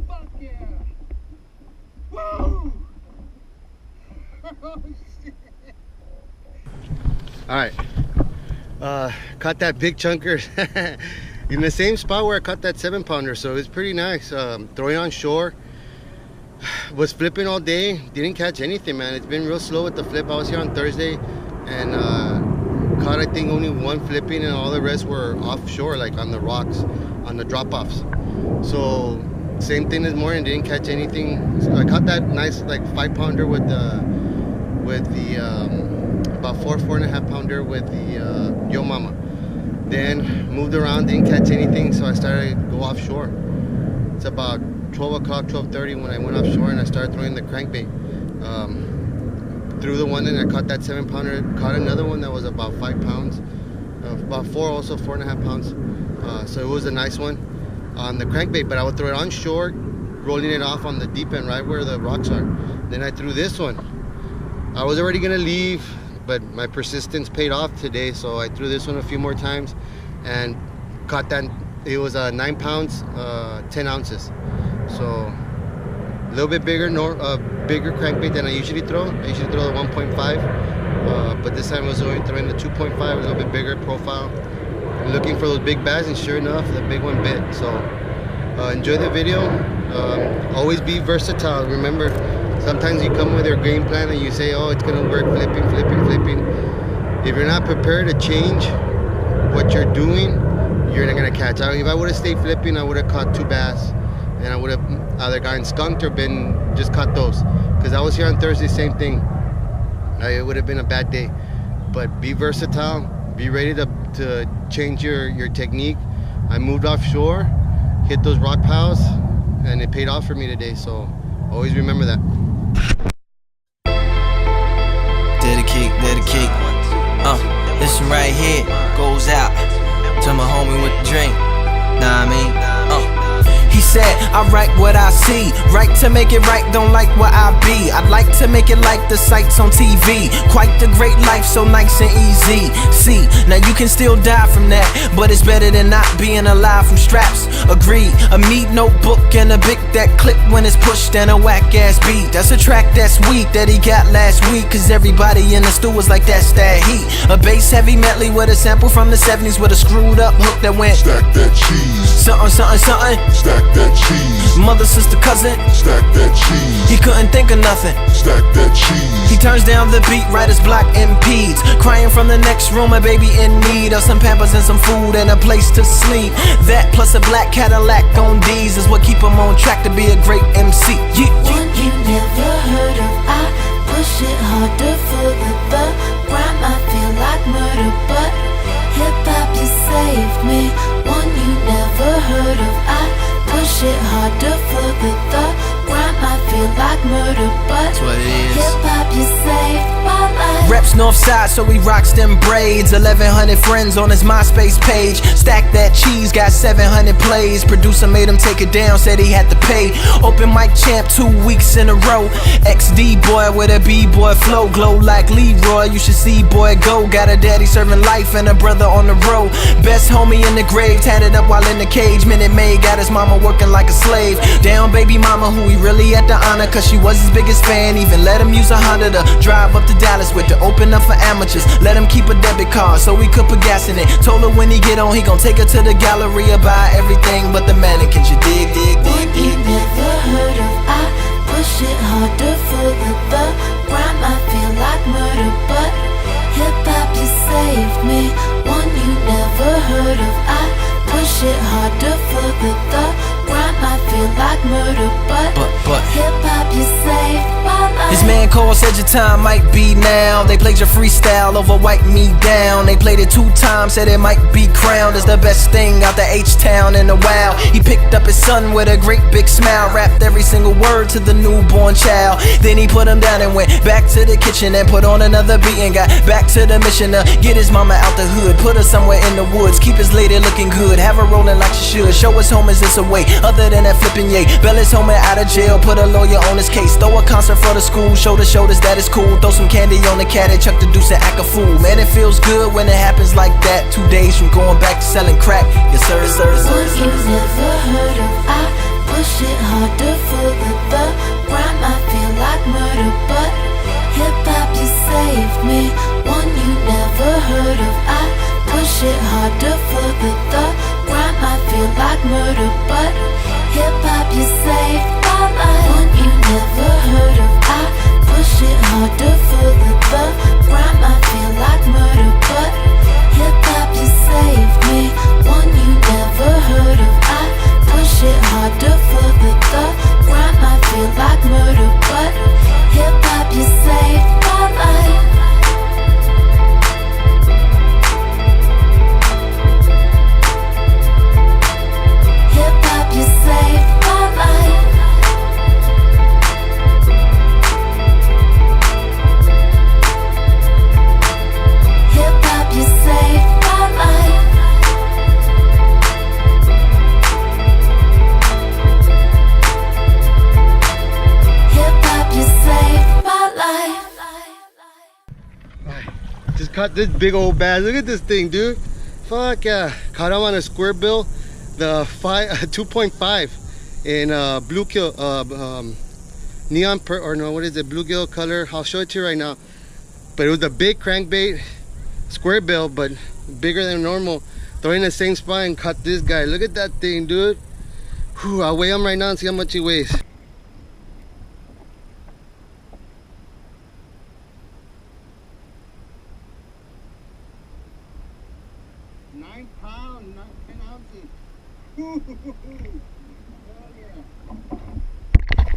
Fuck yeah! Woo! Oh shit! Alright. Caught that big chunker in the same spot where I caught that 7-pounder, so it's pretty nice. Throwing on shore. Was flipping all day, didn't catch anything, man. It's been real slow with the flip. I was here on Thursday and caught I think only one flipping, and all the rest were offshore, like on the rocks, on the drop-offs. So same thing this morning, didn't catch anything. So I caught that nice like 5-pounder with the about 4.5 pounder with the Yo Mama. Then moved around, didn't catch anything, so I started to go offshore. It's about 12 o'clock, 12:30 when I went offshore, and I started throwing the crankbait. Threw the one, and I caught that 7-pounder. Caught another one that was about 5 pounds, about 4.5 pounds. So it was a nice one on the crankbait, but I would throw it on shore, rolling it off on the deep end, right where the rocks are. Then I threw this one. I was already gonna leave, but my persistence paid off today, so I threw this one a few more times and caught that. It was 9 pounds, 10 ounces. So a little bit bigger, bigger crankbait than I usually throw. I usually throw the 1.5, but this time I was only throwing the 2.5, a little bit bigger profile. Looking for those big bass, and sure enough, the big one bit. So enjoy the video. Always be versatile. Remember, sometimes you come with your game plan and you say, oh, it's gonna work, flipping. If you're not prepared to change what you're doing, you're not gonna catch. If I would have stayed flipping, I would have caught 2 bass, and I would have either gotten skunked or just caught those. Because I was here on Thursday, same thing. It would have been a bad day. But be versatile, be ready to change your technique. I moved offshore, hit those rock piles, and it paid off for me today. So always remember that. Dedicate. This one right here goes out to my homie with the drink. Nah, I mean, He said, I write what I see, right to make it right, don't like what I be. I'd like to make it like the sights on TV. Quite the great life, so nice and easy. See, now you can still die from that, but it's better than not being alive from straps. Agreed, a meat notebook and a big that clip when it's pushed and a whack ass beat. That's a track that's weak that he got last week, cause everybody in the stew was like that's that heat. A bass heavy medley with a sample from the 70s with a screwed up hook that went stack that cheese, something. Stack that cheese, mother, sister, cousin. Stack that cheese, He couldn't think of nothing. Stack that cheese. He turns down the beat, writer's block impedes. Crying from the next room, a baby in need of some pampers and some food and a place to sleep. That plus a black Cadillac on D's is what keep him on track to be a great MC. One you never heard of, I push it harder for the grind might feel like murder, but hip-hop, you saved me. One you never heard of, I push it harder for the grind might feel like murder, but hip-hop, you saved my life. Reps Northside, so he rocks them braids. 1,100 friends on his MySpace page. Stack that cheese, got 700 plays. Producer made him take it down, said he had to pay. Open mic champ 2 weeks in a row. XD boy with a B-boy flow. Glow like Leroy, you should see boy go. Got a daddy serving life and a brother on the road. Best homie in the grave, tatted up while in the cage. Minute Maid got his mama working like a slave. Down baby mama who he really had to honor, cause she was his biggest fan. Even let him use a Honda to drive up to Dallas with, to open up for amateurs. Let him keep a debit card so he could put gas in it. Told her when he get on he gon' take her to the gallery and buy everything but the mannequins. You dig. One you never heard of, I push it harder for the grind might feel like murder, but hip-hop, you saved me. One you never heard of, I push it harder for the grind might feel like murder, but hip-hop, you saved my life. His man called, said your time might be now. They played your freestyle over Wipe Me Down. They played it 2 times, said it might be crowned as the best thing out the H-Town in a while. He picked up his son with a great big smile, rapped every single word to the newborn child. Then he put him down and went back to the kitchen and put on another beat and got back to the mission to get his mama out the hood, put her somewhere in the woods, keep his lady looking good, have her rolling like she should. Show his homies it's a way other than that flipping yay. Bail his homie out of jail, put a lawyer on his case. Throw a concert for the school, show the shoulders that is cool. Throw some candy on the cat and chuck the deuce and act a fool. Man, it feels good when it happens like that. 2 days from going back to selling crack. Yes sir, yes sir, yes sir, yes sir. One you never it harder for the grind might feel like murder, but hip-hop, you saved me, one you never heard of. I push it harder for the grind might feel like murder, but hip-hop, you saved my life, one you never heard of. I push it harder for the grind might feel like murder, but hip-hop, you saved me, one you never heard of. I push it harder for the grind might feel like murder, but hip-hop, you saved my life. Hip-hop, you saved my life. Hip-hop, you saved my life. Hip-hop, you saved my life. Just caught this big old bass. Look at this thing, dude. Fuck yeah. Caught him on a square bill. The 2.5 in bluegill, neon or no, what is it? Bluegill color. I'll show it to you right now. But it was a big crankbait, square bill, but bigger than normal. Throwing in the same spot and caught this guy. Look at that thing, dude. Whew, I'll weigh him right now and see how much he weighs. 9 pounds, not 10 ounces.